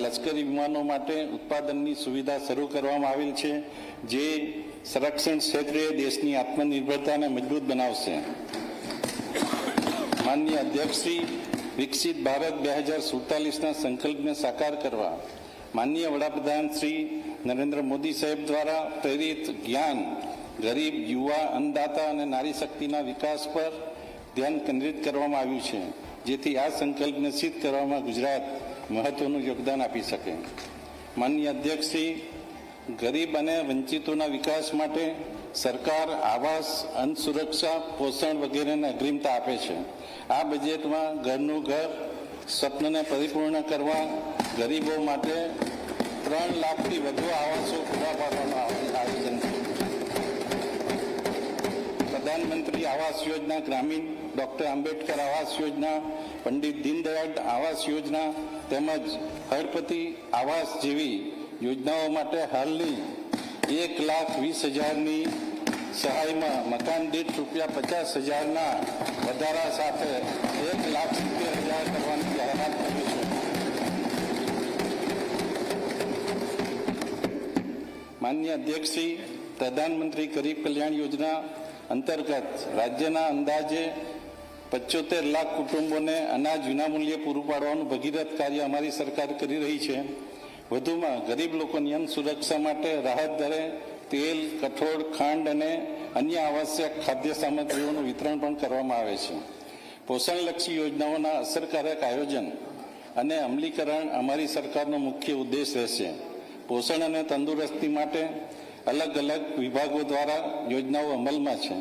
લશ્કરી વિમાનો માટે ઉત્પાદનની સુવિધા શરૂ કરવામાં આવેલ છે, જે સંરક્ષણ ક્ષેત્રે દેશની આત્મનિર્ભરતાને મજબૂત બનાવશે. માનનીય અધ્યક્ષશ્રી, વિકસિત ભારત 2047ના સંકલ્પને સાકાર કરવા માનનીય વડાપ્રધાન શ્રી નરેન્દ્ર મોદી સાહેબ દ્વારા પ્રેરિત જ્ઞાન, ગરીબ, યુવા, અન્નદાતા અને નારી શક્તિના વિકાસ પર ધ્યાન કેન્દ્રિત કરવામાં આવ્યું છે, જેથી આ સંકલ્પને સિદ્ધ કરવામાં ગુજરાત મહત્વનું યોગદાન આપી શકે. માનનીય અધ્યક્ષશ્રી, ગરીબ અને વંચિતોના વિકાસ માટે સરકાર આવાસ, અન્ન સુરક્ષા, પોષણ વગેરેને અગ્રિમતા આપે છે. આ બજેટમાં ઘરનું ઘર સ્વપ્નને પરિપૂર્ણ કરવા ગરીબો માટે 3 લાખથી વધુ આવાસો પૂરા પાડવાનું આયોજન છે. પ્રધાનમંત્રી આવાસ યોજના ગ્રામીણ, ડોક્ટર આંબેડકર આવાસ યોજના, પંડિત દીનદયાળ આવાસ યોજના તેમજ હળપતિ આવાસ જેવી યોજનાઓ માટે હાલની 1,20,000ની સહાયમાં મકાન દીઠ ₹50,000ના વધારા સાથે 1,70,000 કરવાની જાહેરાત કરી છે. માનનીય અધ્યક્ષશ્રી, પ્રધાનમંત્રી ગરીબ કલ્યાણ યોજના અંતર્ગત રાજ્યના અંદાજે 75 લાખ કુટુંબોને અનાજ વિનામૂલ્યે પૂરું પાડવાનું ભગીરથ કાર્ય અમારી સરકાર કરી રહી છે. વધુમાં ગરીબ લોકોની અન્ન સુરક્ષા માટે રાહત દરે તેલ, કઠોળ, ખાંડ અને અન્ય આવશ્યક ખાદ્ય સામગ્રીઓનું વિતરણ પણ કરવામાં આવે છે. પોષણલક્ષી યોજનાઓના અસરકારક આયોજન અને અમલીકરણ અમારી સરકારનો મુખ્ય ઉદ્દેશ રહેશે. પોષણ અને તંદુરસ્તી માટે અલગ અલગ વિભાગો દ્વારા યોજનાઓ અમલમાં છે.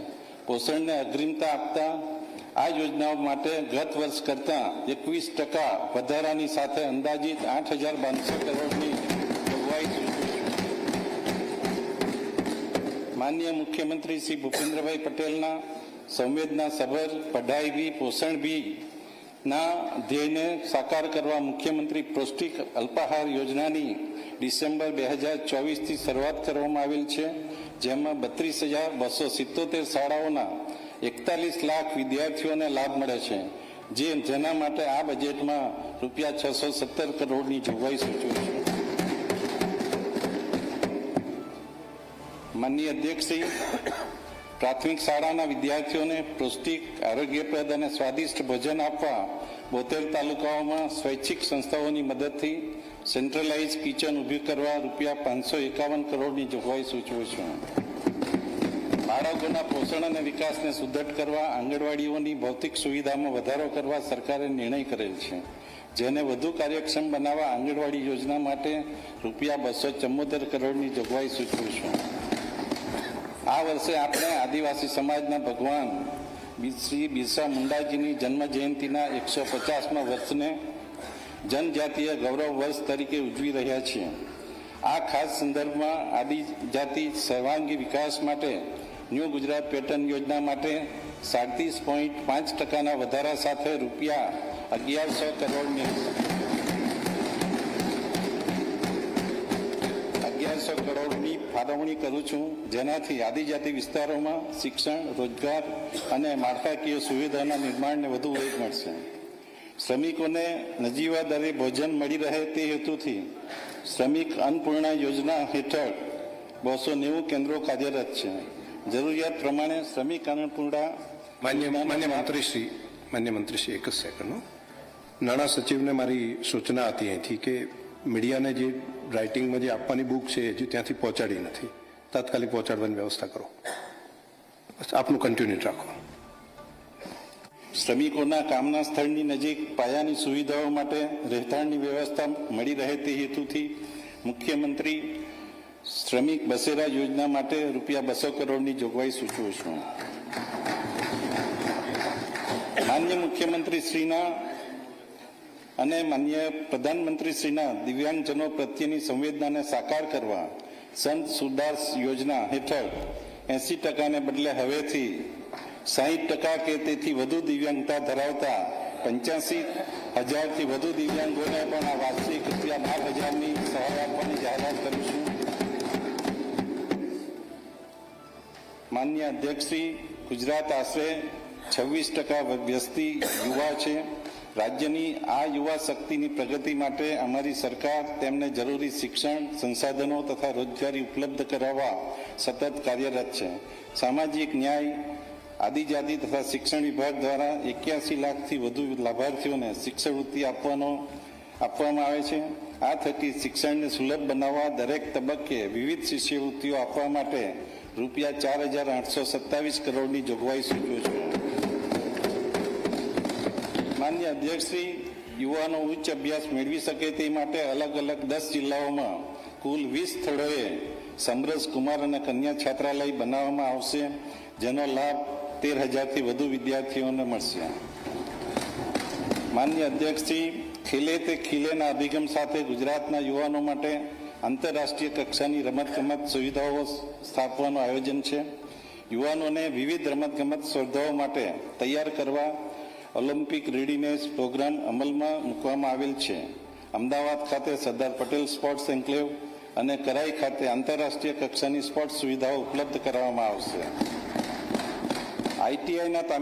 પોષણને અગ્રિમતા આપતા આ યોજનાઓ માટે ગત વર્ષ કરતાં 21% વધારાની સાથે અંદાજિત 8,200 કરોડની જોગવાઈ છે. માનનીય મુખ્યમંત્રી શ્રી ભૂપેન્દ્રભાઈ પટેલના સંવેદના સભર પઢાઈ ભી પોષણ ભી ના ધ્યેયને સાકાર કરવા મુખ્યમંત્રી પૌષ્ટિક અલ્પાહાર યોજનાની ડિસેમ્બર 2024થી શરૂઆત કરવામાં આવેલ છે, જેમાં 32,277 શાળાઓના 41 લાખ વિદ્યાર્થીઓને લાભ મળે છે, જેના માટે આ બજેટમાં ₹617 કરોડની જોગવાઈ સૂચવે છે. માનનીય અધ્યક્ષશ્રી, પ્રાથમિક શાળાના વિદ્યાર્થીઓને પૌષ્ટિક, આરોગ્યપ્રદ અને સ્વાદિષ્ટ ભોજન આપવા 72 તાલુકાઓમાં સ્વૈચ્છિક સંસ્થાઓની મદદથી સેન્ટ્રલાઇઝ કિચન ઊભી કરવા ₹551 કરોડની જોગવાઈ સૂચવું છું. બાળકોના પોષણ અને વિકાસને સુદૃઢ કરવા આંગણવાડીઓની ભૌતિક સુવિધામાં વધારો કરવા સરકારે નિર્ણય કરેલ છે, જેને વધુ કાર્યક્ષમ બનાવવા આંગણવાડી યોજના માટે ₹274 કરોડની જોગવાઈ સૂચવું છું. આ વર્ષે આપણે આદિવાસી સમાજના ભગવાન શ્રી બિરસા મુંડાજીની જન્મ જયંતિના 150મા વર્ષને જનજાતીય ગૌરવ વર્ષ તરીકે ઉજવી રહ્યા છીએ. આ ખાસ સંદર્ભમાં આદિજાતિ સર્વાંગી વિકાસ માટે ન્યૂ ગુજરાત પેટર્ન યોજના માટે 37.5%ના વધારા સાથે ₹1,100 કરોડની 1,100 કરોડની ફાળવણી કરું છું, જેનાથી આદિજાતિ વિસ્તારોમાં શિક્ષણ, રોજગાર અને માળખાકીય સુવિધાના નિર્માણને વધુ વેગ મળશે. શ્રમિકોને નજીવા દરે ભોજન મળી રહે તે હેતુથી શ્રમિક અન્નપૂર્ણા યોજના હેઠળ 290 કેન્દ્રો કાર્યરત છે. જરૂરિયાત પ્રમાણે શ્રમિક અન્નપૂર્ણા માન્ય મંત્રીશ્રી એક જ સેકન્ડ. નાણાં સચિવને મારી સૂચના હતી અહીંથી કે મીડિયાને જે રાઇટિંગમાં જે આપવાની બુક છે હજી ત્યાંથી પહોંચાડી નથી, તાત્કાલિક પહોંચાડવાની વ્યવસ્થા કરો. આપનું કન્ટિન્યુ રાખો. શ્રમિકોના કામના સ્થળની નજીક પાયાની સુવિધાઓ માટે રહેઠાણની વ્યવસ્થા મળી રહે તે હેતુથી મુખ્યમંત્રી શ્રમિક બસેરા યોજના માટે ₹200 કરોડની જોગવાઈ સૂચવું છું. માન્ય મુખ્યમંત્રીશ્રીના અને માન્ય પ્રધાનમંત્રીશ્રીના દિવ્યાંગજનો પ્રત્યેની સંવેદનાને સાકાર કરવા સંત સુરદાસ યોજના હેઠળ 80%ને બદલે હવેથી 60% કે તેથી વધુ દિવ્યાંગતા ધરાવતા 85,000થી વધુ દિવ્યાંગોને પણ આ વાર્ષિક ₹12,000ની સહાય આપવાની જાહેરાત કરું છું. માન્ય અધ્યક્ષશ્રી, ગુજરાત આશરે 26% વસ્તી યુવા છે. રાજ્યની આ યુવા શક્તિની પ્રગતિ માટે અમારી સરકાર તેમને જરૂરી શિક્ષણ, સંસાધનો તથા રોજગારી ઉપલબ્ધ કરાવવા સતત કાર્યરત છે. સામાજિક ન્યાય, આદિજાતિ તથા શિક્ષણ વિભાગ દ્વારા 81 લાખથી વધુ લાભાર્થીઓને શિક્ષણવૃત્તિ આપવામાં આવે છે. આ થકી શિક્ષણને સુલભ બનાવવા દરેક તબક્કે વિવિધ શિષ્યવૃત્તિઓ આપવા માટે રૂપિયા 4,827 કરોડની જોગવાઈ સૂચવે છે. માન્ય અધ્યક્ષશ્રી, યુવાનો ઉચ્ચ અભ્યાસ મેળવી શકે તે માટે અલગ અલગ 10 જિલ્લાઓમાં કુલ 20 સ્થળોએ સમરસ કુમાર અને કન્યા છાત્રાલય બનાવવામાં આવશે, જેનો લાભ 13,000થી વધુ વિદ્યાર્થીઓને મળશે. માન્ય અધ્યક્ષશ્રી, ખેલે તે ખીલેના અભિગમ સાથે ગુજરાતના યુવાનો માટે આંતરરાષ્ટ્રીય કક્ષાની રમતગમત સુવિધાઓ સ્થાપવાનું આયોજન છે. યુવાનોને વિવિધ રમતગમત સ્પર્ધાઓ માટે તૈયાર કરવા ઓલિમ્પિક રેડીનેસ પ્રોગ્રામ અમલમાં મૂકવામાં આવેલ છે. અમદાવાદ ખાતે સરદાર પટેલ સ્પોર્ટ્સ એન્કલેવ અને કરાઈ ખાતે આંતરરાષ્ટ્રીય કક્ષાની સ્પોર્ટ્સ સુવિધાઓ ઉપલબ્ધ કરાવવામાં આવશે. આઈટીઆઈના